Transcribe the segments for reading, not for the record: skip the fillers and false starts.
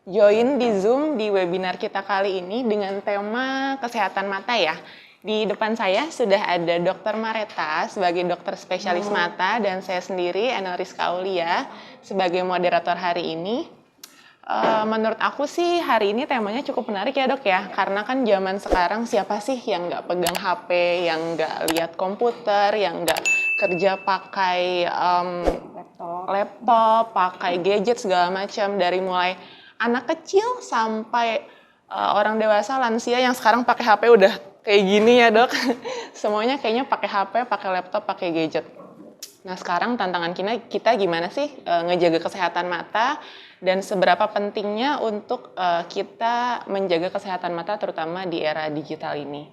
join di Zoom di webinar kita kali ini dengan tema kesehatan mata ya. Di depan saya sudah ada Dr. Mareta sebagai dokter spesialis mata dan saya sendiri, Enel Rizka Aulia, sebagai moderator hari ini. Menurut aku sih hari ini temanya cukup menarik ya dok ya, karena kan zaman sekarang siapa sih yang nggak pegang HP, yang nggak lihat komputer, yang nggak kerja pakai laptop, pakai gadget segala macam, dari mulai anak kecil sampai orang dewasa, lansia yang sekarang pakai HP udah kayak gini ya dok. Semuanya kayaknya pakai HP, pakai laptop, pakai gadget. Nah sekarang tantangan kita gimana sih ngejaga kesehatan mata dan seberapa pentingnya untuk kita menjaga kesehatan mata terutama di era digital ini.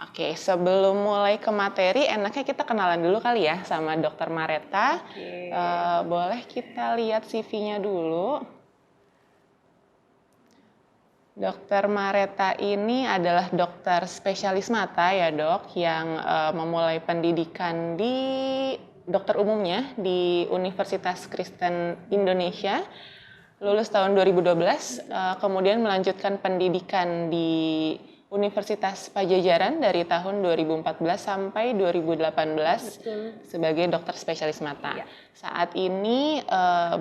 Oke, sebelum mulai ke materi, enaknya kita kenalan dulu kali ya sama Dr. Mareta. Boleh kita lihat CV-nya dulu. Dr. Mareta ini adalah dokter spesialis mata ya dok, yang memulai pendidikan di dokter umumnya di Universitas Kristen Indonesia, lulus tahun 2012, kemudian melanjutkan pendidikan di Universitas Pajajaran dari tahun 2014 sampai 2018. Betul. Sebagai dokter spesialis mata. Ya. Saat ini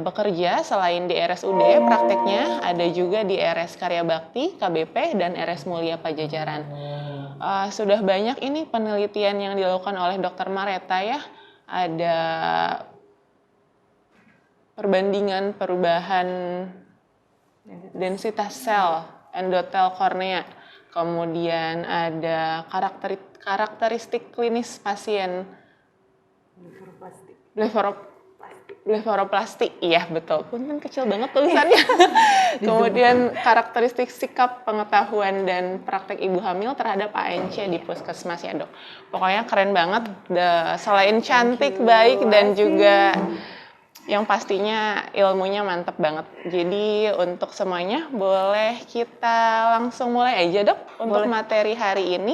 bekerja selain di RSUD prakteknya ada juga di RS Karya Bakti, KBP, dan RS Mulia Pajajaran. Sudah banyak ini penelitian yang dilakukan oleh Dr. Mareta ya. Ada perbandingan perubahan densitas sel endotel kornea, kemudian ada karakteristik klinis pasien blefaroplastik, iya betul, punten kecil banget tulisannya. Kemudian karakteristik sikap, pengetahuan, dan praktek ibu hamil terhadap ANC di puskesmas ya dok. Pokoknya keren banget, selain cantik, baik, dan juga yang pastinya ilmunya mantep banget. Jadi untuk semuanya boleh kita langsung mulai aja dok untuk materi hari ini.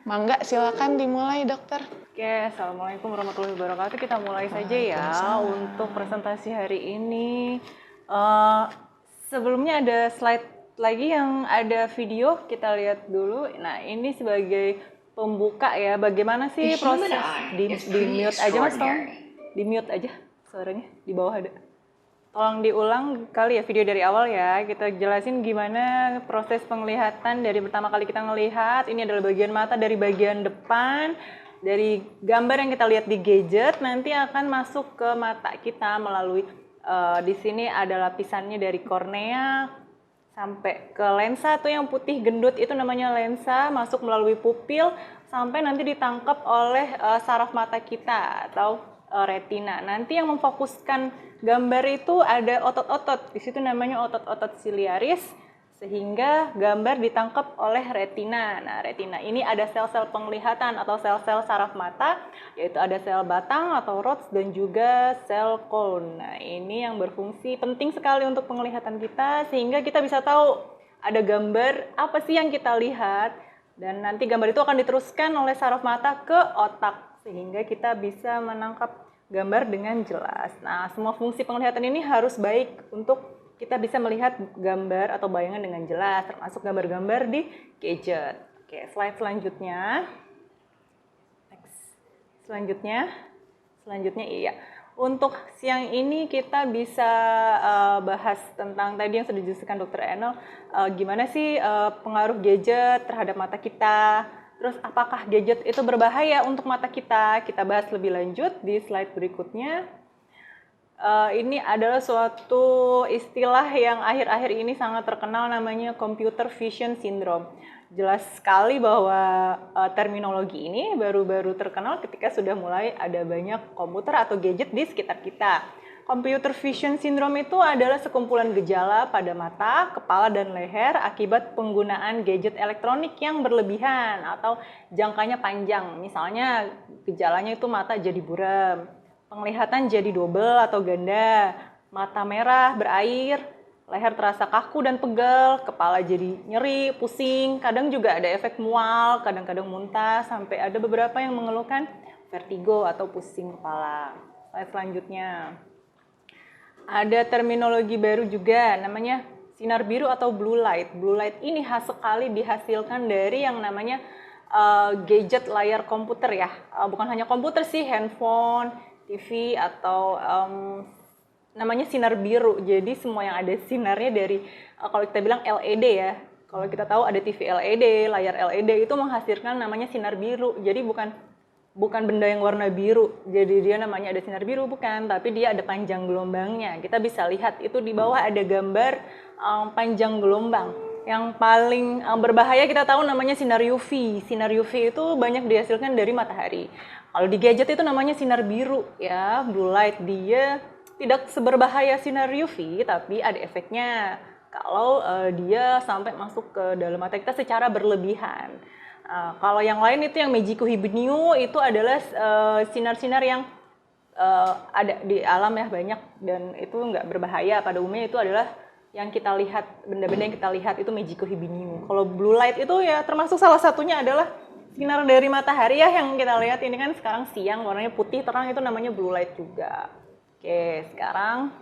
Mangga silakan dimulai dokter. Oke, assalamualaikum warahmatullahi wabarakatuh. Kita mulai saja ya untuk presentasi hari ini. Sebelumnya ada slide lagi yang ada video, kita lihat dulu. Nah ini sebagai pembuka ya, bagaimana sih proses di mute aja mas Tom, di mute aja suaranya di bawah ada. Tolong diulang kali ya video dari awal ya, kita jelasin gimana proses penglihatan dari pertama kali kita ngelihat. Ini adalah bagian mata dari bagian depan, dari gambar yang kita lihat di gadget nanti akan masuk ke mata kita melalui di sini ada lapisannya dari kornea sampai ke lensa tuh yang putih gendut itu namanya lensa, masuk melalui pupil sampai nanti ditangkap oleh saraf mata kita atau retina. Nanti yang memfokuskan gambar itu ada otot-otot, di situ namanya otot-otot siliaris, sehingga gambar ditangkap oleh retina. Nah, retina ini ada sel-sel penglihatan atau sel-sel saraf mata, yaitu ada sel batang atau rods dan juga sel cone. Nah, ini yang berfungsi penting sekali untuk penglihatan kita, sehingga kita bisa tahu ada gambar apa sih yang kita lihat, dan nanti gambar itu akan diteruskan oleh saraf mata ke otak, sehingga kita bisa menangkap gambar dengan jelas. Nah, semua fungsi penglihatan ini harus baik untuk kita bisa melihat gambar atau bayangan dengan jelas, termasuk gambar-gambar di gadget. Oke, slide selanjutnya. Next. Selanjutnya iya. Untuk siang ini kita bisa bahas tentang tadi yang sudah dijelaskan Dr. Enel, gimana sih pengaruh gadget terhadap mata kita. Terus apakah gadget itu berbahaya untuk mata kita? Kita bahas lebih lanjut di slide berikutnya. Ini adalah suatu istilah yang akhir-akhir ini sangat terkenal, namanya computer vision syndrome. Jelas sekali bahwa terminologi ini baru-baru terkenal ketika sudah mulai ada banyak komputer atau gadget di sekitar kita. Computer vision syndrome itu adalah sekumpulan gejala pada mata, kepala, dan leher akibat penggunaan gadget elektronik yang berlebihan atau jangkanya panjang. Misalnya gejalanya itu mata jadi buram, penglihatan jadi double atau ganda, mata merah, berair, leher terasa kaku dan pegal, kepala jadi nyeri, pusing, kadang juga ada efek mual, kadang-kadang muntah, sampai ada beberapa yang mengeluhkan vertigo atau pusing kepala. Slide selanjutnya. Ada terminologi baru juga namanya sinar biru atau blue light. Blue light ini khas sekali dihasilkan dari yang namanya gadget layar komputer ya. Bukan hanya komputer sih, handphone, TV, atau namanya sinar biru. Jadi semua yang ada sinarnya dari, kalau kita bilang LED ya. Kalau kita tahu ada TV LED, layar LED itu menghasilkan namanya sinar biru. Jadi bukan benda yang warna biru, jadi dia namanya ada sinar biru, bukan, tapi dia ada panjang gelombangnya. Kita bisa lihat itu di bawah ada gambar panjang gelombang. Yang paling berbahaya kita tahu namanya sinar UV. Sinar UV itu banyak dihasilkan dari matahari. Kalau di gadget itu namanya sinar biru ya, blue light. Dia tidak seberbahaya sinar UV, tapi ada efeknya kalau dia sampai masuk ke dalam mata kita secara berlebihan. Kalau yang lain itu yang Meiji Hibiniu itu adalah sinar-sinar yang ada di alam ya banyak, dan itu nggak berbahaya. Pada umumnya itu adalah yang kita lihat, benda-benda yang kita lihat itu Meiji Hibiniu. Kalau blue light itu ya termasuk salah satunya adalah sinar dari matahari ya, yang kita lihat ini kan sekarang siang warnanya putih terang, itu namanya blue light juga. Oke, sekarang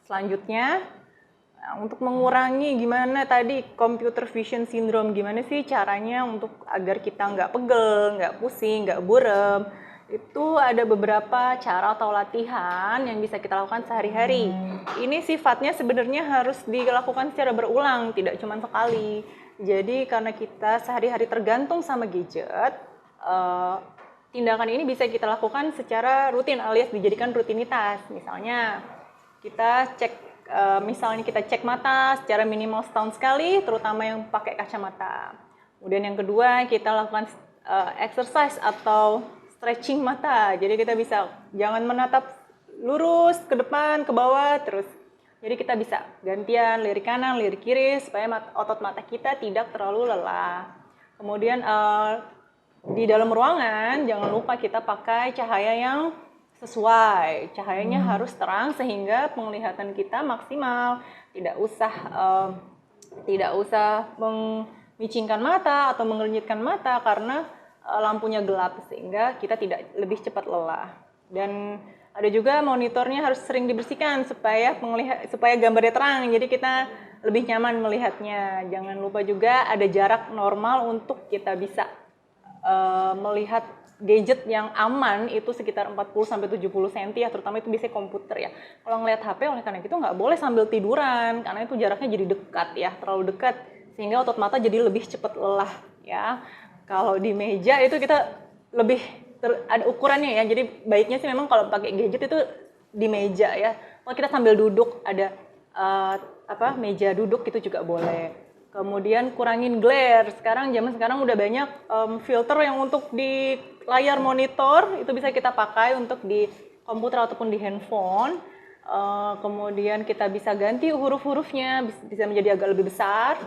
selanjutnya untuk mengurangi gimana tadi computer vision syndrome, gimana sih caranya untuk agar kita nggak pegel, nggak pusing, nggak burem. Itu ada beberapa cara atau latihan yang bisa kita lakukan sehari-hari. Ini sifatnya sebenarnya harus dilakukan secara berulang, tidak cuma sekali. Jadi karena kita sehari-hari tergantung sama gadget, tindakan ini bisa kita lakukan secara rutin alias dijadikan rutinitas. Misalnya kita cek mata secara minimal setahun sekali, terutama yang pakai kacamata. Kemudian yang kedua, kita lakukan exercise atau stretching mata. Jadi kita bisa jangan menatap lurus ke depan, ke bawah terus. Jadi kita bisa gantian lirik kanan, lirik kiri supaya otot mata kita tidak terlalu lelah. Kemudian di dalam ruangan jangan lupa kita pakai cahaya yang sesuai. Cahayanya harus terang sehingga penglihatan kita maksimal. Tidak usah memicingkan mata atau mengernyitkan mata karena lampunya gelap, sehingga kita tidak lebih cepat lelah. Dan ada juga monitornya harus sering dibersihkan supaya gambarnya terang. Jadi kita lebih nyaman melihatnya. Jangan lupa juga ada jarak normal untuk kita bisa melihat gadget yang aman itu sekitar 40-70 cm ya, terutama itu biasanya komputer ya. Kalau ngelihat HP oleh karena itu nggak boleh sambil tiduran, karena itu jaraknya jadi dekat ya, terlalu dekat, sehingga otot mata jadi lebih cepat lelah ya. Kalau di meja itu kita lebih ada ukurannya ya, jadi baiknya sih memang kalau pakai gadget itu di meja ya. Kalau kita sambil duduk ada meja duduk itu juga boleh. Kemudian kurangin glare. Zaman sekarang udah banyak filter yang untuk di layar monitor, itu bisa kita pakai untuk di komputer ataupun di handphone. Kemudian kita bisa ganti huruf-hurufnya, bisa menjadi agak lebih besar.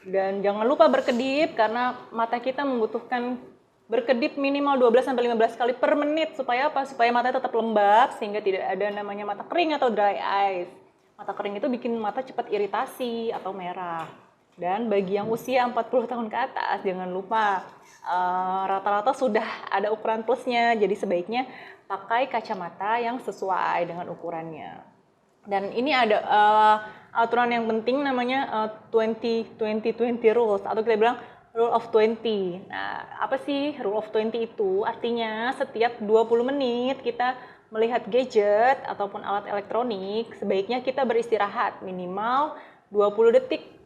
Dan jangan lupa berkedip, karena mata kita membutuhkan berkedip minimal 12-15 kali per menit. Supaya apa? Supaya mata tetap lembab, sehingga tidak ada namanya mata kering atau dry eyes. Mata kering itu bikin mata cepat iritasi atau merah. Dan bagi yang usia 40 tahun ke atas, jangan lupa rata-rata sudah ada ukuran plusnya. Jadi sebaiknya pakai kacamata yang sesuai dengan ukurannya. Dan ini ada aturan yang penting namanya 20-20-20 rules, atau kita bilang rule of 20. Nah, apa sih rule of 20 itu? Artinya setiap 20 menit kita melihat gadget ataupun alat elektronik, sebaiknya kita beristirahat minimal 20 detik.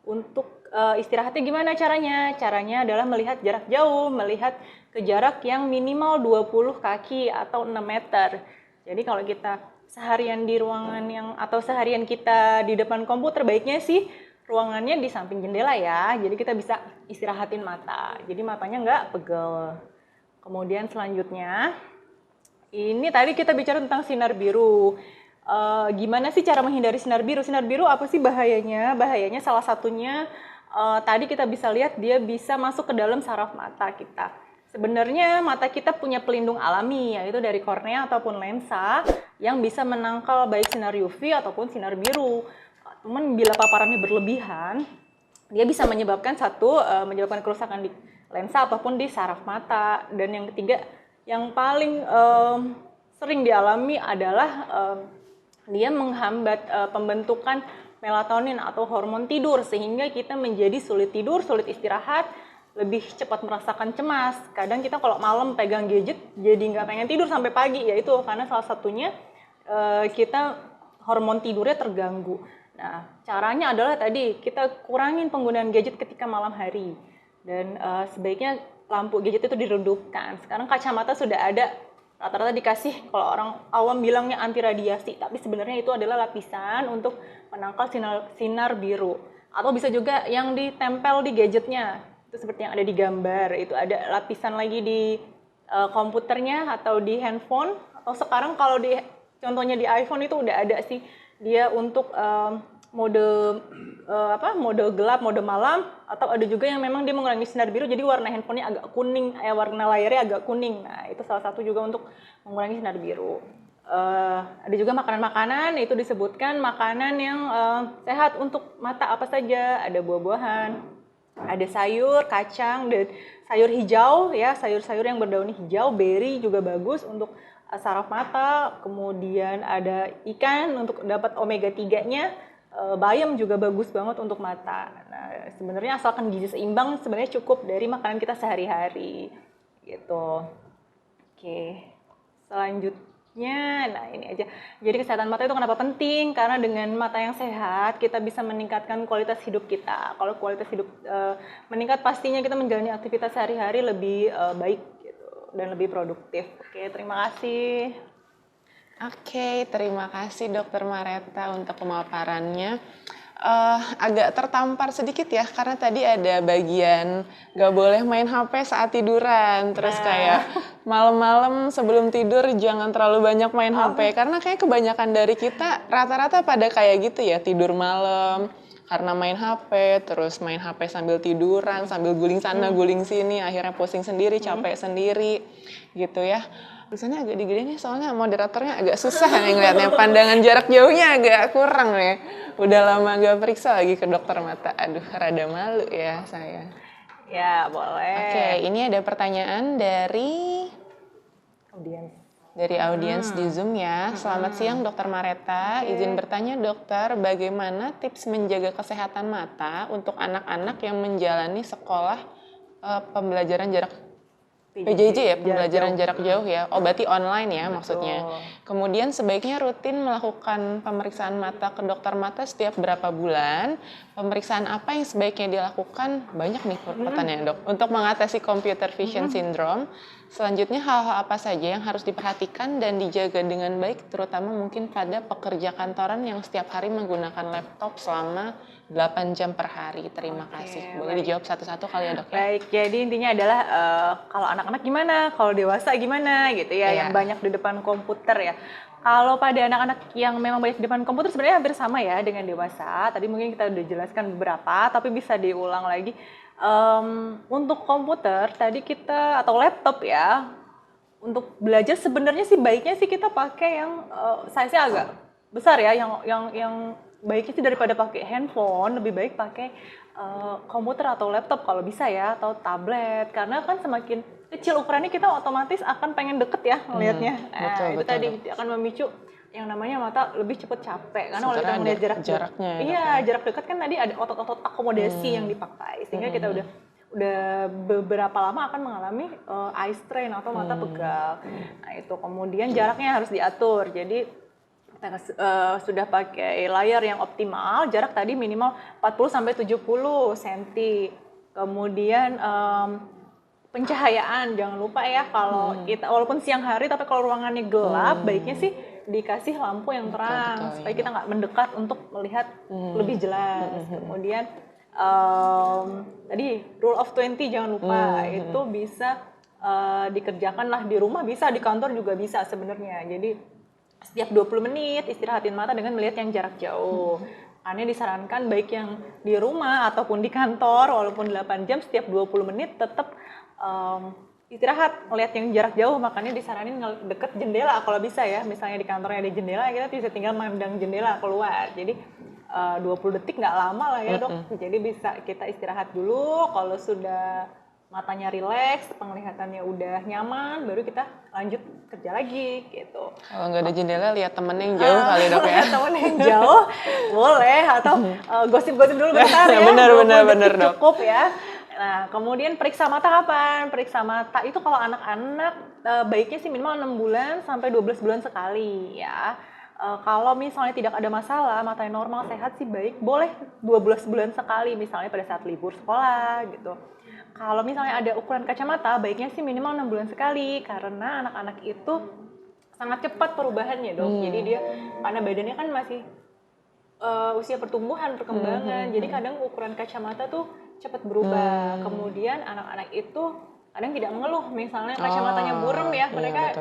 Untuk istirahatnya gimana caranya? Caranya adalah melihat jarak jauh, melihat ke jarak yang minimal 20 kaki atau 6 meter. Jadi kalau kita seharian di ruangan atau seharian kita di depan komputer, baiknya sih ruangannya di samping jendela ya. Jadi kita bisa istirahatin mata. Jadi matanya nggak pegel. Kemudian selanjutnya, ini tadi kita bicara tentang sinar biru. Gimana sih cara menghindari sinar biru? Sinar biru apa sih bahayanya? Bahayanya salah satunya tadi kita bisa lihat dia bisa masuk ke dalam saraf mata kita. Sebenarnya mata kita punya pelindung alami, yaitu dari kornea ataupun lensa yang bisa menangkal baik sinar UV ataupun sinar biru. Cuman bila paparannya berlebihan, dia bisa menyebabkan menyebabkan kerusakan di lensa ataupun di saraf mata. Dan yang ketiga, yang paling sering dialami adalah dia menghambat pembentukan melatonin atau hormon tidur, sehingga kita menjadi sulit tidur, sulit istirahat, lebih cepat merasakan cemas. Kadang kita kalau malam pegang gadget jadi nggak pengen tidur sampai pagi, yaitu karena salah satunya kita hormon tidurnya terganggu. Nah, caranya adalah tadi kita kurangin penggunaan gadget ketika malam hari, dan sebaiknya lampu gadget itu diredupkan. Sekarang kacamata sudah ada, rata-rata dikasih, kalau orang awam bilangnya anti radiasi, tapi sebenarnya itu adalah lapisan untuk menangkal sinar biru. Atau bisa juga yang ditempel di gadgetnya, itu seperti yang ada di gambar, itu ada lapisan lagi di komputernya atau di handphone, atau sekarang kalau contohnya di iPhone itu udah ada sih dia untuk mode mode gelap, mode malam, atau ada juga yang memang dia mengurangi sinar biru, jadi warna handphonenya agak kuning, warna layarnya agak kuning. Nah, itu salah satu juga untuk mengurangi sinar biru. Ada juga makanan-makanan, itu disebutkan makanan yang sehat untuk mata apa saja. Ada buah-buahan, ada sayur, kacang, dan sayur hijau ya, sayur-sayur yang berdaun hijau, beri juga bagus untuk saraf mata. Kemudian ada ikan untuk dapat omega 3-nya. Bayam juga bagus banget untuk mata. Nah, sebenarnya asalkan gizi seimbang sebenarnya cukup dari makanan kita sehari-hari gitu. Oke, selanjutnya, nah ini aja. Jadi kesehatan mata itu kenapa penting? Karena dengan mata yang sehat kita bisa meningkatkan kualitas hidup kita. Kalau kualitas hidup meningkat, pastinya kita menjalani aktivitas sehari-hari lebih baik gitu, dan lebih produktif. Oke, terima kasih. Oke, terima kasih Dokter Mareta untuk pemaparannya. Agak tertampar sedikit ya, karena tadi ada bagian gak boleh main HP saat tiduran. Terus kayak malam-malam sebelum tidur jangan terlalu banyak main HP. Karena kayak kebanyakan dari kita rata-rata pada kayak gitu ya, tidur malam karena main HP, terus main HP sambil tiduran, sambil guling sana guling sini, akhirnya pusing sendiri, capek sendiri gitu ya. Tulisannya agak digedein nih, soalnya moderatornya agak susah nih ngeliatnya, pandangan jarak jauhnya agak kurang nih. Udah lama gak periksa lagi ke dokter mata, aduh rada malu ya saya. Ya, boleh. Oke, ini ada pertanyaan dari audiens di Zoom ya. Selamat siang Dokter Mareta, izin bertanya dokter, bagaimana tips menjaga kesehatan mata untuk anak-anak yang menjalani sekolah pembelajaran PJJ ya, pembelajaran jarak jauh ya. Oh, berarti online ya maksudnya. Kemudian sebaiknya rutin melakukan pemeriksaan mata ke dokter mata setiap berapa bulan. Pemeriksaan apa yang sebaiknya dilakukan? Banyak nih pertanyaan dok. Untuk mengatasi computer vision syndrome, selanjutnya hal-hal apa saja yang harus diperhatikan dan dijaga dengan baik, terutama mungkin pada pekerja kantoran yang setiap hari menggunakan laptop selama 8 jam per hari. Terima kasih. Boleh dijawab satu-satu kali ya dok ya? Baik, jadi intinya adalah kalau anak-anak gimana, kalau dewasa gimana gitu ya, yang banyak di depan komputer ya. Kalau pada anak-anak yang memang banyak di depan komputer sebenarnya hampir sama ya dengan dewasa. Tadi mungkin kita udah jelaskan beberapa, tapi bisa diulang lagi. Untuk komputer tadi kita, atau laptop ya, untuk belajar sebenarnya sih baiknya sih kita pakai yang size-nya agak besar ya, yang baiknya sih daripada pakai handphone, lebih baik pakai komputer atau laptop kalau bisa ya, atau tablet, karena kan semakin kecil ukurannya kita otomatis akan pengen deket ya melihatnya. Itu tadi akan memicu yang namanya mata lebih cepat capek, karena kalau kita melihat jaraknya. Iya, jarak dekat kan tadi ada otot-otot akomodasi yang dipakai, sehingga kita udah beberapa lama akan mengalami eye strain atau mata pegal. Nah itu, kemudian jaraknya harus diatur. Jadi kita sudah pakai layar yang optimal, jarak tadi minimal 40-70 cm. Kemudian pencahayaan, jangan lupa ya, kalau kita walaupun siang hari tapi kalau ruangannya gelap, baiknya sih dikasih lampu yang terang supaya kita nggak mendekat untuk melihat lebih jelas. Kemudian tadi rule of 20 jangan lupa, itu bisa dikerjakan lah di rumah, bisa di kantor juga bisa sebenarnya. Jadi setiap 20 menit istirahatin mata dengan melihat yang jarak jauh. Karena disarankan baik yang di rumah ataupun di kantor, walaupun 8 jam, setiap 20 menit tetap istirahat melihat yang jarak jauh. Makanya disaranin deket jendela kalau bisa ya, misalnya di kantornya ada jendela, kita bisa tinggal mandang jendela keluar. Jadi 20 detik nggak lama lah ya dok. Jadi bisa kita istirahat dulu, kalau sudah matanya rileks, penglihatannya udah nyaman, baru kita lanjut kerja lagi gitu. Kalau nggak ada jendela, lihat temennya yang jauh kali dok ya. Temen yang jauh boleh, atau gosip-gosip dulu bentar ya. Bener 20 detik dok. cukup ya. Nah, kemudian periksa mata kapan? Periksa mata itu kalau anak-anak baiknya sih minimal 6 bulan sampai 12 bulan sekali ya. Kalau misalnya tidak ada masalah, matanya normal, sehat sih baik, boleh 12 bulan sekali misalnya pada saat libur sekolah gitu. Kalau misalnya ada ukuran kacamata, baiknya sih minimal 6 bulan sekali karena anak-anak itu sangat cepat perubahannya dok. Jadi dia karena badannya kan masih usia pertumbuhan, perkembangan. Jadi kadang ukuran kacamata tuh cepat berubah. Kemudian anak-anak itu kadang tidak mengeluh, misalnya kacamatanya burem ya, mereka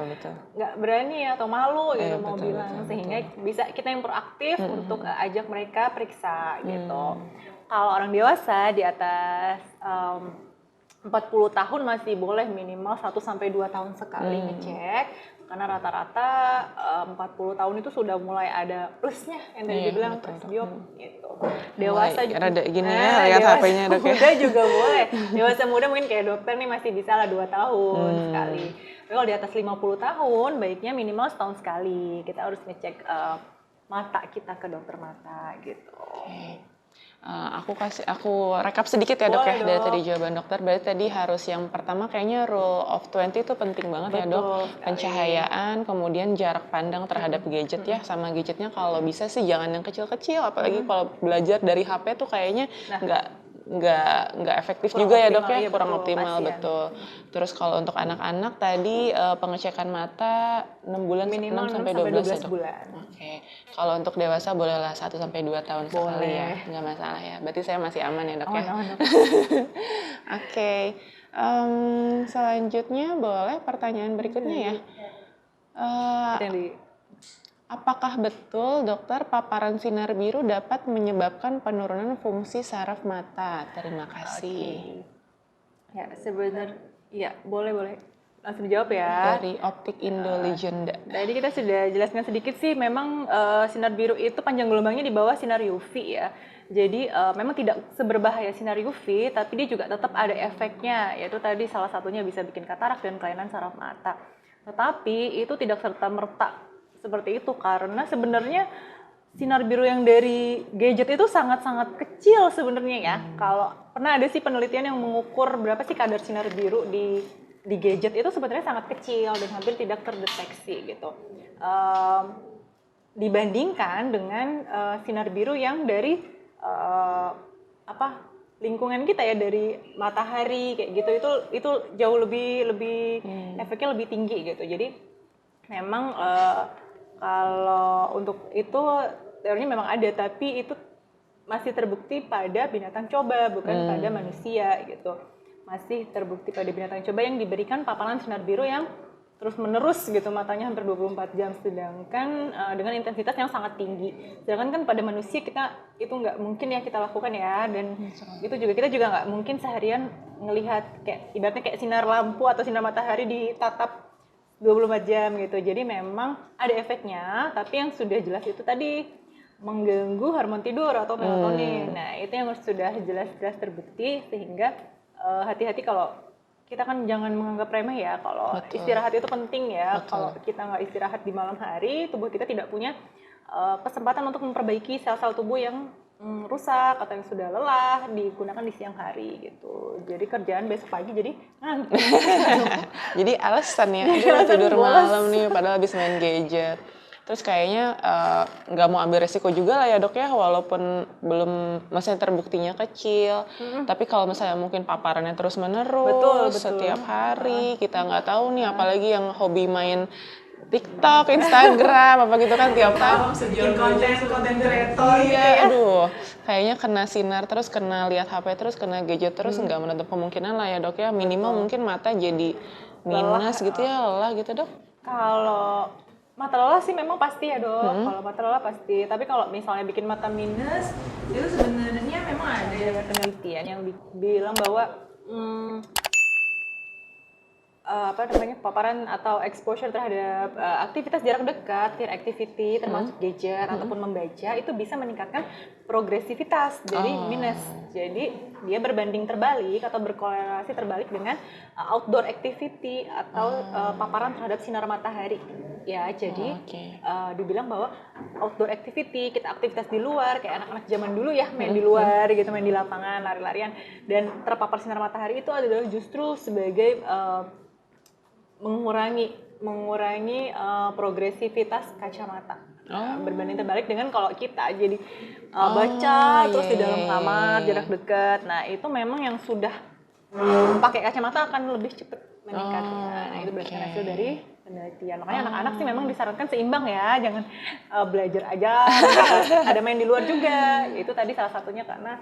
nggak berani atau malu gitu mau bilang, sehingga bisa kita yang proaktif untuk ajak mereka periksa gitu. Kalau orang dewasa di atas 40 tahun masih boleh minimal 1-2 tahun sekali ngecek, karena rata-rata 40 tahun itu sudah mulai ada plusnya yang tadi dibilang presbiop gitu. Dewasa juga rada gini ya, lihat HP-nya dok ya. Muda juga boleh. Dewasa muda mungkin kayak dokter nih masih bisa lah 2 tahun sekali. Tapi kalau di atas 50 tahun baiknya minimal setahun sekali. Kita harus ngecek mata kita ke dokter mata gitu. Aku rekap sedikit ya dok ya dari tadi jawaban dokter. Berarti tadi harus yang pertama kayaknya rule of 20 itu penting banget ya dok. Pencahayaan, kemudian jarak pandang terhadap gadget ya, sama gadgetnya kalau bisa sih jangan yang kecil-kecil, apalagi kalau belajar dari HP tuh kayaknya nggak efektif juga ya dok ya, kurang optimal betul. Terus kalau untuk anak-anak tadi pengecekan mata 6 bulan minimal 6 sampai 12 ya dok. bulan. Oke. Kalau untuk dewasa bolehlah 1 sampai 2 tahun sekali ya, nggak masalah ya. Berarti saya masih aman ya dok ya. Oke. Selanjutnya boleh pertanyaan berikutnya ya. Apakah betul dokter paparan sinar biru dapat menyebabkan penurunan fungsi saraf mata? Terima kasih. Ya sebenarnya, ya boleh. Langsung dijawab ya. Dari Optik Indo Legenda. Tadi kita sudah jelaskan sedikit sih, memang sinar biru itu panjang gelombangnya di bawah sinar UV ya. Jadi memang tidak seberbahaya sinar UV, tapi dia juga tetap ada efeknya, yaitu tadi salah satunya bisa bikin katarak dan kelainan saraf mata. Tetapi itu tidak serta-merta seperti itu, karena sebenarnya sinar biru yang dari gadget itu sangat-sangat kecil sebenarnya ya. Kalau pernah ada sih penelitian yang mengukur berapa sih kadar sinar biru di gadget, itu sebenarnya sangat kecil dan hampir tidak terdeteksi gitu. Dibandingkan dengan sinar biru yang dari lingkungan kita ya, dari matahari kayak gitu, itu jauh lebih efeknya lebih tinggi gitu. Jadi memang kalau untuk itu teorinya memang ada, tapi itu masih terbukti pada binatang coba, bukan pada manusia gitu. Masih terbukti pada binatang coba yang diberikan paparan sinar biru yang terus-menerus gitu, matanya hampir 24 jam, sedangkan dengan intensitas yang sangat tinggi. Sedangkan kan pada manusia kita itu nggak mungkin ya kita lakukan ya, dan itu juga kita juga nggak mungkin seharian ngelihat kayak ibaratnya kayak sinar lampu atau sinar matahari ditatap 24 jam gitu. Jadi memang ada efeknya, tapi yang sudah jelas itu tadi mengganggu hormon tidur atau melatonin. Nah, itu yang sudah jelas-jelas terbukti, sehingga hati-hati kalau kita kan jangan menganggap remeh ya, kalau istirahat itu penting ya. Kalau kita nggak istirahat di malam hari, tubuh kita tidak punya kesempatan untuk memperbaiki sel-sel tubuh yang rusak atau yang sudah lelah, digunakan di siang hari gitu. Jadi kerjaan besok pagi jadi ngantuk. Jadi alasan ya, tidur malam nih padahal habis main gadget. Terus kayaknya nggak mau ambil resiko juga lah ya dok ya, walaupun belum, maksudnya terbuktinya kecil. Tapi kalau misalnya mungkin paparannya terus menerus setiap hari, kita nggak tahu nih, apalagi yang hobi main TikTok, Instagram, apa gitu kan tiap tahun bikin konten kreator gitu ya. Aduh, kayaknya kena sinar terus, kena lihat HP terus, kena gadget terus, nggak menutup kemungkinan lah ya dok ya. Minimal mungkin mata jadi minus gitu ya, lelah gitu dok. Kalau mata lelah sih memang pasti ya dok, kalau mata lelah pasti. Tapi kalau misalnya bikin mata minus, itu sebenarnya memang ada penelitian yang bilang bahwa paparan atau exposure terhadap aktivitas jarak dekat, peer activity, termasuk gadget ataupun membaca, itu bisa meningkatkan progresivitas dari minus. Jadi dia berbanding terbalik atau berkorelasi terbalik dengan outdoor activity atau paparan terhadap sinar matahari. Ya, jadi dibilang bahwa outdoor activity, kita aktivitas di luar kayak anak-anak zaman dulu ya, main di luar gitu, main di lapangan, lari-larian, dan terpapar sinar matahari itu adalah justru sebagai mengurangi progresivitas kacamata. Berbanding terbalik dengan kalau kita jadi baca terus di dalam kamar jarak dekat. Nah, itu memang yang sudah pakai kacamata akan lebih cepat meningkat. Nah, itu berdasarkan hasil dari penelitian. Makanya anak-anak sih memang disarankan seimbang ya, jangan belajar aja, ada main di luar juga. Itu tadi salah satunya karena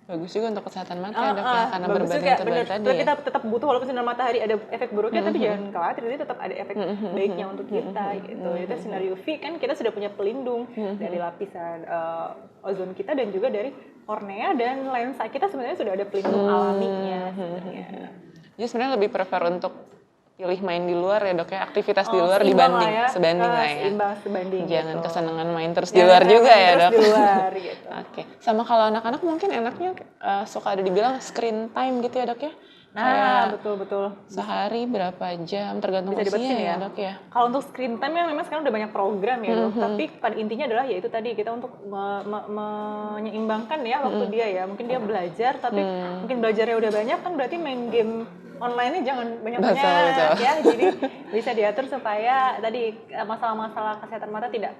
bagus juga untuk kesehatan mata ya dok ya, karena bagus berbanding juga, terbalik tadi ya. Kita tetap butuh, walaupun sinar matahari ada efek buruknya, tapi jangan khawatir, ini tetap ada efek baiknya untuk kita gitu. Itu sinar UV kan kita sudah punya pelindung dari lapisan ozon kita dan juga dari kornea dan lensa kita sebenarnya sudah ada pelindung alaminya sebenarnya. Jadi sebenarnya lebih prefer untuk pilih main di luar ya dok ya, aktivitas di luar dibanding sebanding lah ya. Sebanding. Jangan kesenangan main terus di luar juga ya dok. Di luar gitu. Oke. Sama kalau anak-anak mungkin enaknya suka ada dibilang screen time gitu ya dok ya. Nah, betul. Sehari berapa jam tergantung bisa usia ya ya dok ya. Kalau untuk screen time ya memang sekarang udah banyak program ya dok. Tapi pada intinya adalah ya itu tadi, kita untuk menyeimbangkan ya waktu dia ya. Mungkin dia belajar tapi mungkin belajarnya udah banyak kan, berarti main game online-nya jangan banyak-banyak ya. Jadi bisa diatur supaya tadi masalah-masalah kesehatan mata tidak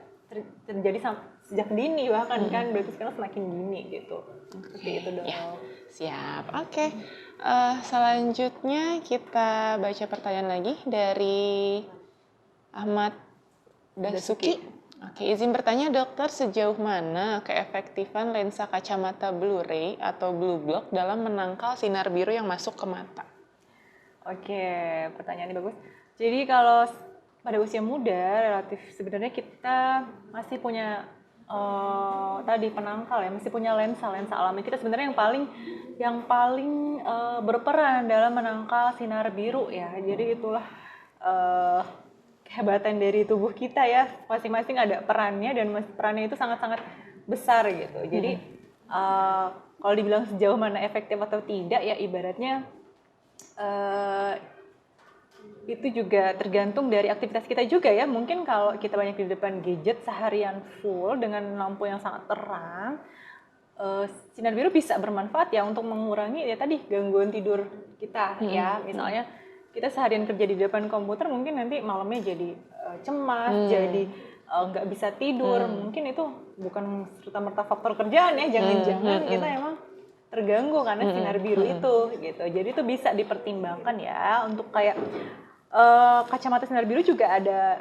terjadi sejak dini bahkan kan, berarti sekarang semakin dini gitu. Seperti itu dong. Ya, siap. Oke. Selanjutnya kita baca pertanyaan lagi dari Ahmad Dasuki. Oke, izin bertanya dokter, sejauh mana keefektifan lensa kacamata Blu-ray atau Blue Block dalam menangkal sinar biru yang masuk ke mata? Oke, pertanyaannya bagus. Jadi kalau pada usia muda relatif sebenarnya kita masih punya tadi penangkal ya, masih punya lensa alami kita sebenarnya yang paling berperan dalam menangkal sinar biru ya. Jadi itulah kehebatan dari tubuh kita ya, masing-masing ada perannya dan perannya itu sangat-sangat besar gitu. Jadi kalau dibilang sejauh mana efektif atau tidak ya, ibaratnya itu juga tergantung dari aktivitas kita juga ya. Mungkin kalau kita banyak di depan gadget seharian full dengan lampu yang sangat terang, sinar biru bisa bermanfaat ya untuk mengurangi ya tadi gangguan tidur kita ya. Misalnya kita seharian kerja di depan komputer, mungkin nanti malamnya jadi cemas, jadi nggak bisa tidur. Mungkin itu bukan serta-merta faktor kerjaan ya, jangan-jangan kita emang terganggu karena sinar biru itu gitu. Jadi itu bisa dipertimbangkan ya untuk kayak kacamata sinar biru juga ada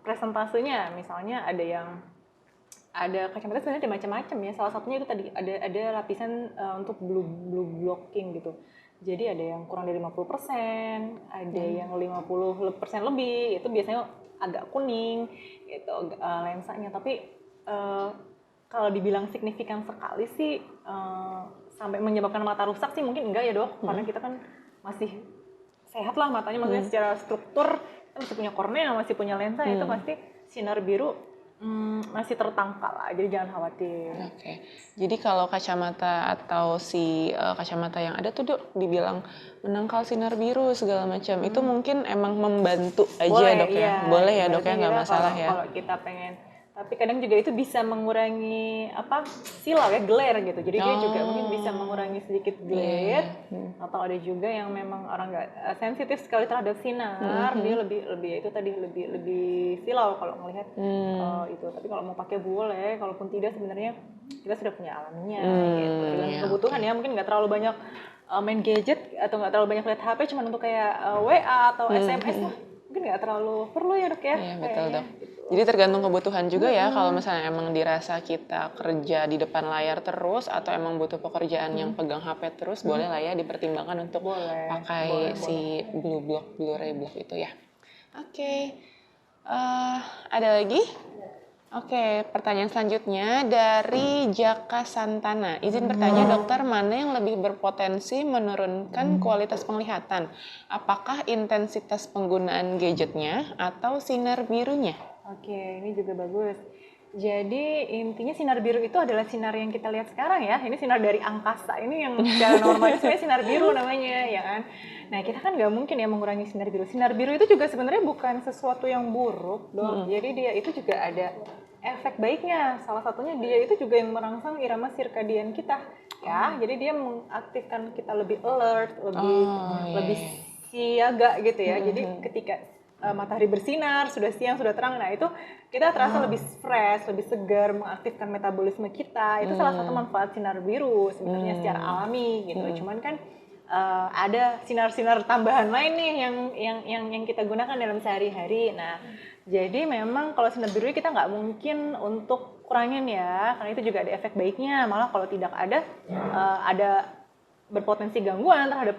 presentasenya. Misalnya ada kacamata sebenarnya ada macam-macam ya. Salah satunya itu tadi ada lapisan untuk blue blocking gitu. Jadi ada yang kurang dari 50%, ada yang 50% lebih. Itu biasanya agak kuning gitu lensanya. Tapi kalau dibilang signifikan sekali sih sampai menyebabkan mata rusak sih mungkin enggak ya dok, karena kita kan masih sehat lah matanya, maksudnya secara struktur kita masih punya kornea, masih punya lensa, itu pasti sinar biru masih tertangkal lah, jadi jangan khawatir. Oke. Jadi kalau kacamata atau kacamata yang ada tuh dok dibilang menangkal sinar biru segala macam, itu mungkin emang membantu aja boleh, dok ya? Boleh ya dok ya, nggak masalah ya? Kalau kita pengen, tapi kadang juga itu bisa mengurangi silau ya, glare gitu. Jadi dia juga mungkin bisa mengurangi sedikit glare. Atau ada juga yang memang orang nggak sensitif sekali terhadap sinar, dia lebih itu tadi lebih silau kalau melihat itu. Tapi kalau mau pakai boleh, kalaupun tidak sebenarnya kita sudah punya alamnya gitu. Dengan kebutuhan ya, mungkin nggak terlalu banyak main gadget atau nggak terlalu banyak lihat HP, cuma untuk kayak WA atau SMS lah. Mungkin nggak terlalu perlu ya dok ya. Iya betul dok. Gitu. Jadi tergantung kebutuhan juga ya, kalau misalnya emang dirasa kita kerja di depan layar terus atau emang butuh pekerjaan yang pegang HP terus, boleh lah ya dipertimbangkan untuk pakai si Blu-ray block itu ya. Oke. Ada lagi? Oke, pertanyaan selanjutnya dari Jaka Santana. Izin bertanya dokter, mana yang lebih berpotensi menurunkan kualitas penglihatan? Apakah intensitas penggunaan gadgetnya atau sinar birunya? Oke, ini juga bagus. Jadi intinya sinar biru itu adalah sinar yang kita lihat sekarang ya. Ini sinar dari angkasa. Ini yang secara normal itu sebenarnya sinar biru namanya, ya kan? Nah, kita kan nggak mungkin ya mengurangi sinar biru. Sinar biru itu juga sebenarnya bukan sesuatu yang buruk, Dok. Jadi dia itu juga ada efek baiknya. Salah satunya dia itu juga yang merangsang irama sirkadian kita, ya. Jadi dia mengaktifkan kita lebih alert, lebih siaga gitu ya. Jadi ketika matahari bersinar, sudah siang, sudah terang, nah itu kita terasa lebih fresh, lebih segar, mengaktifkan metabolisme kita. Itu salah satu manfaat sinar biru sebenarnya secara alami gitu. Cuman kan ada sinar-sinar tambahan lain nih yang kita gunakan dalam sehari-hari. Nah, jadi memang kalau sinar biru kita nggak mungkin untuk kurangin ya, karena itu juga ada efek baiknya. Malah kalau tidak ada berpotensi gangguan terhadap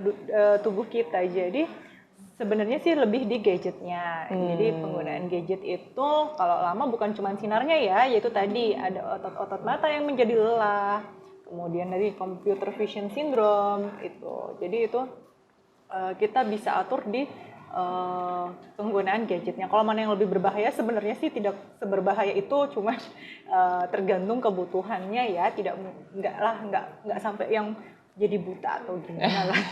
tubuh kita. Jadi sebenarnya sih lebih di gadgetnya. Jadi penggunaan gadget itu kalau lama bukan cuma sinarnya ya, yaitu tadi ada otot-otot mata yang menjadi lelah, kemudian dari computer vision syndrome itu. Jadi itu kita bisa atur di penggunaan gadgetnya. Kalau mana yang lebih berbahaya sebenarnya sih tidak seberbahaya itu, cuma tergantung kebutuhannya ya. Nggak sampai yang jadi buta atau gimana lah.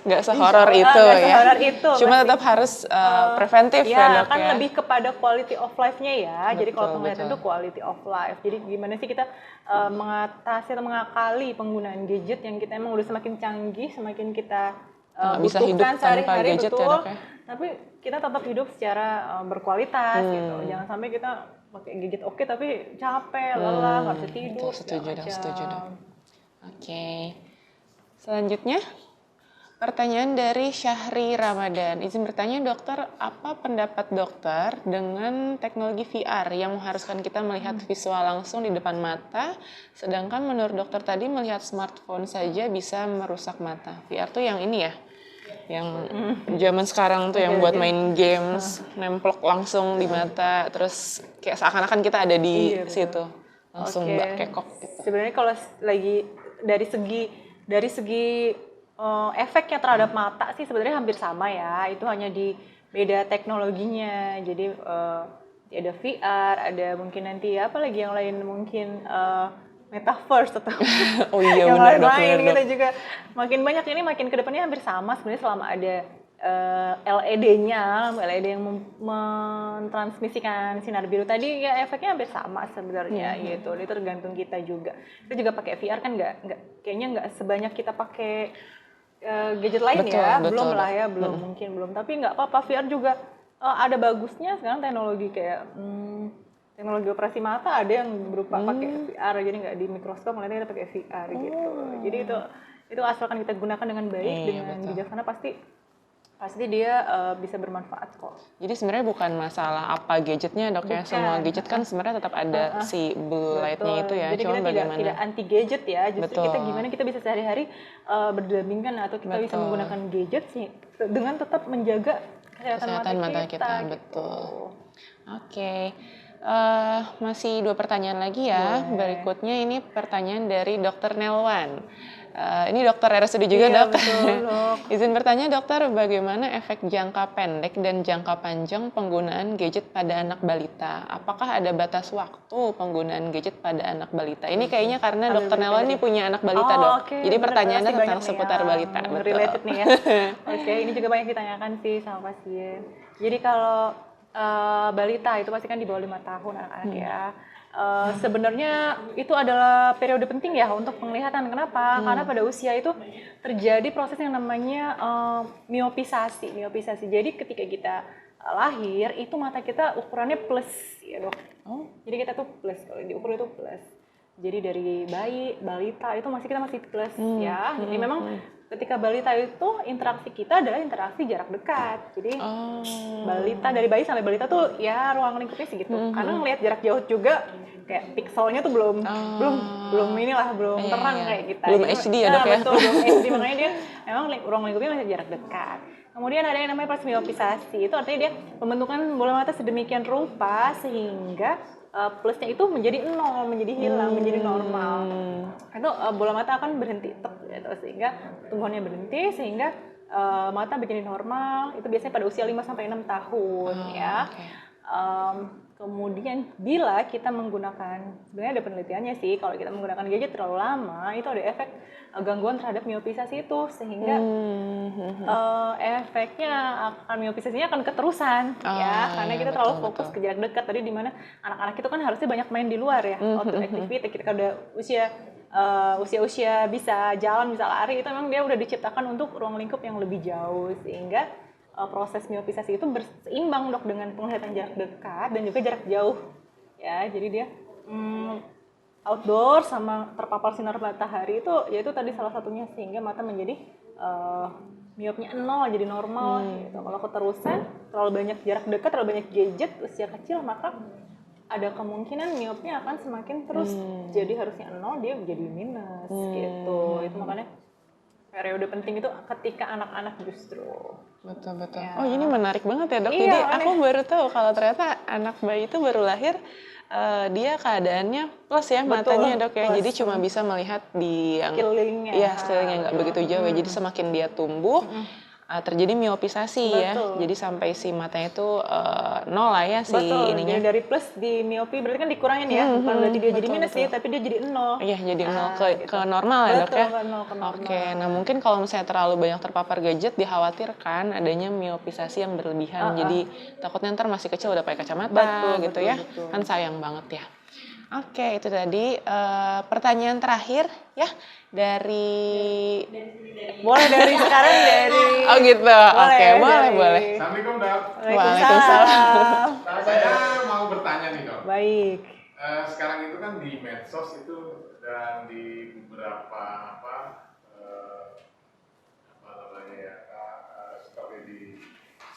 Nggak sehoror itu ya. Sehoror itu. Cuma tetap harus preventif ya, Dok kan ya. lebih kepada quality of life-nya ya. Betul, jadi kalau penglihatan itu quality of life. Jadi gimana sih kita mengatasi atau mengakali penggunaan gadget yang kita emang udah semakin canggih, semakin kita bisa hidup butuhkan tanpa sehari-hari, gadget betul. ya, Dok ya. Tapi kita tetap hidup secara berkualitas gitu. Jangan sampai kita pakai gadget oke tapi capek, lelah, nggak bisa tidur. Setuju, Dok. Oke. Selanjutnya, pertanyaan dari Syahri Ramadan. Izin bertanya, dokter, apa pendapat dokter dengan teknologi VR yang mengharuskan kita melihat visual langsung di depan mata, sedangkan menurut dokter tadi melihat smartphone saja bisa merusak mata. VR tuh yang ini ya, yang zaman sekarang tuh yang buat main games, nemplok langsung di mata, terus kayak seakan-akan kita ada di situ, langsung kekok gitu. Sebenarnya kalau lagi dari segi efeknya terhadap mata sih sebenarnya hampir sama ya. Itu hanya di beda teknologinya. Jadi ada VR, ada mungkin nanti apa lagi yang lain, mungkin metaverse atau yang lain-lain. Kita juga makin banyak ini, makin kedepannya hampir sama sebenarnya selama ada LED-nya, LED yang mentransmisikan sinar biru tadi ya efeknya hampir sama sebenarnya gitu. Itu tergantung kita juga. Kita juga pakai VR kan kayaknya nggak sebanyak kita pakai gadget lain belum lah ya, mungkin belum. Tapi nggak apa-apa, VR juga ada bagusnya. Sekarang teknologi kayak teknologi operasi mata ada yang berupa pakai VR, jadi nggak di mikroskop, ngeliatnya kita pakai VR gitu. Jadi itu asalkan kita gunakan dengan baik, dengan bijaksana pasti dia bisa bermanfaat kok. Jadi sebenarnya bukan masalah apa gadgetnya, Dok ya. Semua gadget kan sebenarnya tetap ada si blue light-nya itu ya. Jadi cuma kita bagaimana tidak anti gadget ya. Justru kita gimana kita bisa sehari-hari berdampingan atau kita bisa menggunakan gadget sih dengan tetap menjaga kesehatan mata kita. Betul. Oke. Masih 2 pertanyaan lagi ya. Berikutnya ini pertanyaan dari Dr. Nelwan. Ini dokter RSUD juga, Dok. Betul, Dok. Izin bertanya, dokter, bagaimana efek jangka pendek dan jangka panjang penggunaan gadget pada anak balita? Apakah ada batas waktu penggunaan gadget pada anak balita? Ini kayaknya karena dokter Nelwan ini punya anak balita, Dok. Jadi pertanyaannya tentang seputar balita. Betul. Related nih ya. Oke, ini juga banyak ditanyakan sih sama pasien. Jadi kalau balita itu pasti kan di bawah 5 tahun anak-anak ya. Sebenarnya itu adalah periode penting ya untuk penglihatan. Kenapa? Karena pada usia itu terjadi proses yang namanya miopisasi. Jadi ketika kita lahir itu mata kita ukurannya plus ya, Dok. Jadi kita tuh plus, kalau diukur itu plus. Jadi dari balita itu kita masih plus ya. Jadi memang ketika balita itu interaksi kita adalah interaksi jarak dekat. Jadi balita, dari bayi sampai balita tuh ya ruang lingkupnya segitu. Karena ngelihat jarak jauh juga kayak pixelnya tuh belum terang kayak kita. Belum HD ya, Dok ya. Betul, belum HD, makanya dia memang ruang lingkupnya masih jarak dekat. Kemudian ada yang namanya presmiopisasi. Itu artinya dia pembentukan bola mata sedemikian rupa sehingga plusnya itu menjadi nol, menjadi hilang, menjadi normal. Itu bola mata akan berhenti gitu, sehingga tumbuhannya berhenti, sehingga mata menjadi normal. Itu biasanya pada usia 5-6 tahun ya. Kemudian bila kita menggunakan, sebenarnya ada penelitiannya sih, kalau kita menggunakan gadget terlalu lama itu ada efek gangguan terhadap miopisasi itu, sehingga efeknya akan miopisasinya akan keterusan ya, karena kita terlalu fokus ke jarak dekat. Tadi di mana anak-anak itu kan harusnya banyak main di luar ya, outdoor activity. Ketika udah usia bisa jalan, bisa lari, itu memang dia udah diciptakan untuk ruang lingkup yang lebih jauh, sehingga proses miopisasi itu berseimbang dok dengan penglihatan jarak dekat dan juga jarak jauh ya. Jadi dia outdoor sama terpapar sinar matahari itu tadi salah satunya, sehingga mata menjadi miopnya 0 jadi normal gitu. Kalau keterusan terlalu banyak jarak dekat, terlalu banyak gadget usia kecil, maka ada kemungkinan miopnya akan semakin terus jadi harusnya 0 dia jadi minus gitu. Itu makanya periode penting itu ketika anak-anak justru. Betul. Ya. Oh, ini menarik banget ya dok. Iya, jadi aku baru tahu kalau ternyata anak bayi itu baru lahir dia keadaannya plus ya. Betul, matanya dok ya. Plus. Jadi cuma bisa melihat di yang sekelilingnya. Iya, sekelilingnya nggak begitu jauh ya. Jadi semakin dia tumbuh terjadi miopisasi ya. Jadi sampai si matanya itu 0 lah ya si ininya. Jadi dari plus di miopi berarti kan dikurangin ya. Bukan berarti dia jadi minus sih, tapi dia jadi 0. Iya, jadi 0 ke normal ya dok ya. Oke, nah mungkin kalau misalnya terlalu banyak terpapar gadget dikhawatirkan adanya miopisasi yang berlebihan. Jadi takutnya ntar masih kecil udah pakai kacamata gitu ya. Kan sayang banget ya. Oke, itu tadi pertanyaan terakhir ya dari boleh dari sekarang dari oh gitu. Oke, boleh. Assalamualaikum dok. Waalaikumsalam. Saya mau bertanya nih dok. Baik. Sekarang itu kan di medsos itu dan di beberapa apa namanya ya seperti di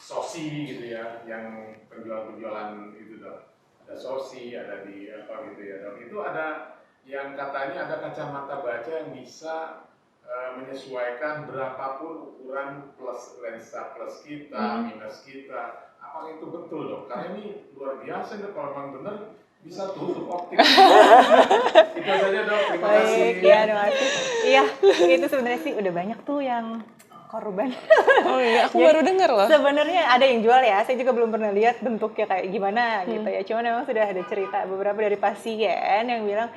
Sosi gitu ya, yang penjualan itu dok. Ada Sosi, ada di apa gitu ya dok. Itu ada yang katanya ada kacamata baca yang bisa menyesuaikan berapapun ukuran plus lensa plus kita, minus kita. Apakah itu betul dok? Karena ini luar biasa dok, kalau memang benar bisa tutup optik. Itu saja dok, terima kasih. Iya, terima kasih. Iya, itu sebenarnya sih udah banyak tuh yang korban. Oh iya, aku baru dengar loh. Sebenarnya ada yang jual ya, saya juga belum pernah lihat bentuknya kayak gimana gitu ya. Cuman memang sudah ada cerita beberapa dari pasien yang bilang,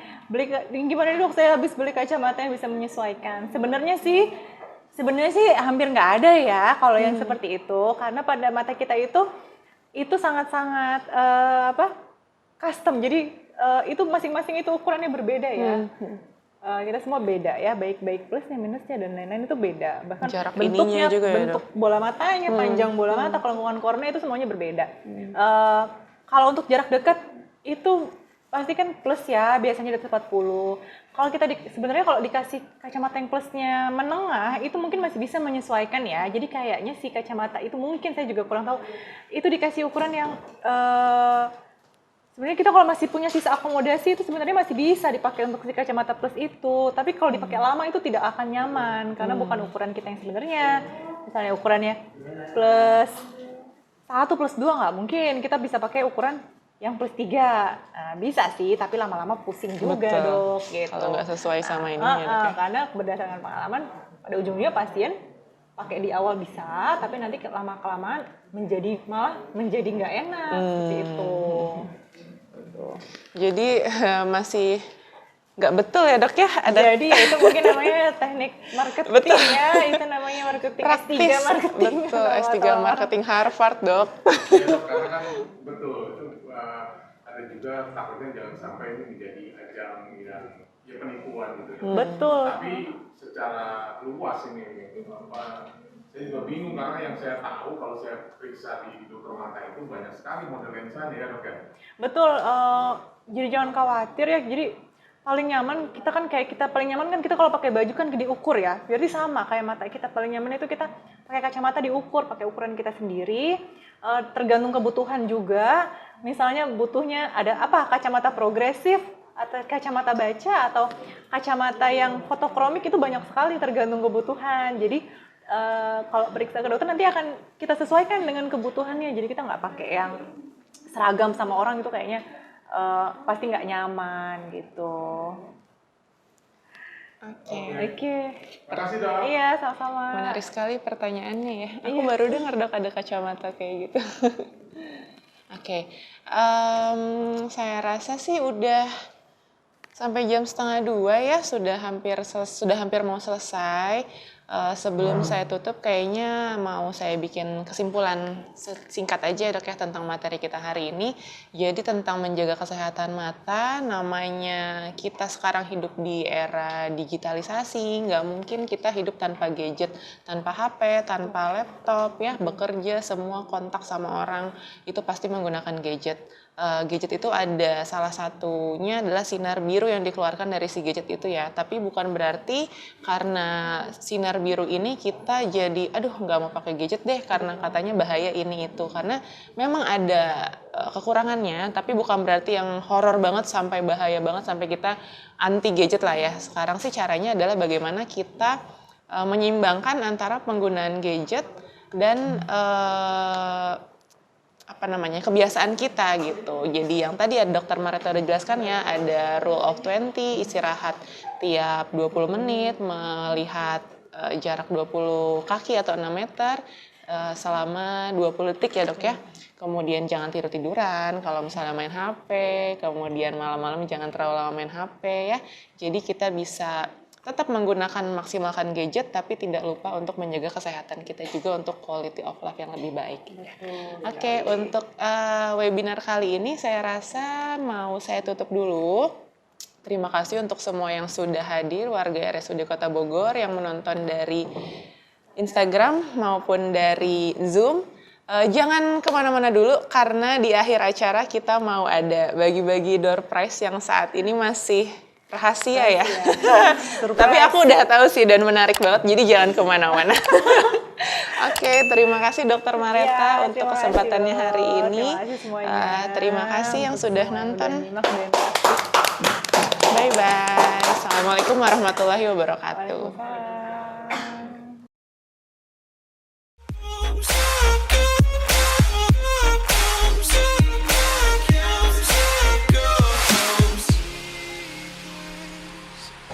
gimana dok, saya habis beli kacamata yang bisa menyesuaikan. Sebenarnya sih hampir nggak ada ya kalau yang seperti itu, karena pada mata kita itu sangat-sangat custom. Jadi itu masing-masing itu ukurannya berbeda ya. Kita semua beda ya, baik plusnya, minusnya, dan lain-lain itu beda. Bahkan jarak bentuknya, juga bentuk ya, bola matanya, panjang bola mata, kelengkungan kornea itu semuanya berbeda. Kalau untuk jarak dekat itu pasti kan plus ya, biasanya di 40. Kalau kita sebenarnya kalau dikasih kacamata yang plusnya menengah, itu mungkin masih bisa menyesuaikan ya. Jadi kayaknya si kacamata itu mungkin, saya juga kurang tahu, itu dikasih ukuran yang sebenarnya kita kalau masih punya sisa akomodasi itu sebenarnya masih bisa dipakai untuk si kacamata plus itu. Tapi kalau dipakai lama itu tidak akan nyaman karena bukan ukuran kita yang sebenarnya. Misalnya ukurannya plus 1 plus 2 nggak mungkin. Kita bisa pakai ukuran yang plus 3. Nah, bisa sih, tapi lama-lama pusing juga dok. Gitu. Kalau nggak sesuai sama ininya. Karena berdasarkan pengalaman, pada ujungnya pasien pakai di awal bisa, tapi nanti lama-kelamaan malah menjadi nggak enak seperti itu. Jadi masih nggak betul ya dok ya? Jadi ya itu mungkin namanya teknik marketing ya, itu namanya marketing praktis. S3 marketing. Betul, S3 marketing Harvard dok. Ya dok, karena kan betul, itu ada juga takutnya jangan sampai ini menjadi ajang yang penipuan gitu. Betul. Tapi secara luas ini saya juga bingung karena yang saya tahu kalau saya periksa di dokter mata itu banyak sekali model lensanya ya dok ya. Betul, jadi jangan khawatir ya. Jadi paling nyaman kita paling nyaman kan kita kalau pakai baju kan diukur ya. Jadi sama kayak mata kita, paling nyaman itu kita pakai kacamata diukur, pakai ukuran kita sendiri. Tergantung kebutuhan juga. Misalnya butuhnya ada apa? Kacamata progresif atau kacamata baca atau kacamata yang fotokromik, itu banyak sekali tergantung kebutuhan. Jadi kalau periksa ke dokter nanti akan kita sesuaikan dengan kebutuhannya. Jadi kita nggak pakai yang seragam sama orang, itu kayaknya pasti nggak nyaman gitu. Oke. Terima kasih dok. Iya, sama-sama. Menarik sekali pertanyaannya ya. Aku baru dengar dok ada kacamata kayak gitu. Oke, saya rasa sih udah sampai jam 1:30 ya, sudah hampir mau selesai. Sebelum saya tutup kayaknya mau saya bikin kesimpulan singkat aja Dok ya tentang materi kita hari ini. Jadi tentang menjaga kesehatan mata, namanya kita sekarang hidup di era digitalisasi, nggak mungkin kita hidup tanpa gadget, tanpa HP, tanpa laptop ya, bekerja semua kontak sama orang itu pasti menggunakan gadget. Gadget itu ada salah satunya adalah sinar biru yang dikeluarkan dari si gadget itu ya, tapi bukan berarti karena sinar biru ini kita jadi aduh nggak mau pakai gadget deh karena katanya bahaya ini itu, karena memang ada kekurangannya, tapi bukan berarti yang horor banget sampai bahaya banget sampai kita anti gadget lah ya. Sekarang sih caranya adalah bagaimana kita menyeimbangkan antara penggunaan gadget dan kebiasaan kita gitu. Jadi yang tadi ya Dokter Mareta udah jelaskan ya, ada rule of 20, istirahat tiap 20 menit, melihat jarak 20 kaki atau 6 meter selama 20 detik ya Dok ya. Kemudian jangan tidur-tiduran kalau misalnya main HP, kemudian malam-malam jangan terlalu lama main HP ya. Jadi kita bisa tetap maksimalkan gadget tapi tidak lupa untuk menjaga kesehatan kita juga untuk quality of life yang lebih baik. Oke, untuk webinar kali ini saya rasa mau saya tutup dulu. Terima kasih untuk semua yang sudah hadir, warga RSUD Kota Bogor yang menonton dari Instagram maupun dari Zoom. Jangan kemana-mana dulu karena di akhir acara kita mau ada bagi-bagi door prize yang saat ini masih rahasia ya. Tapi aku udah tahu sih dan menarik banget, jadi jangan kemana-mana. Oke, terima kasih Dokter Mareta untuk kesempatannya hari ini. Terima kasih yang sudah nonton. Bye-bye. Assalamualaikum warahmatullahi wabarakatuh.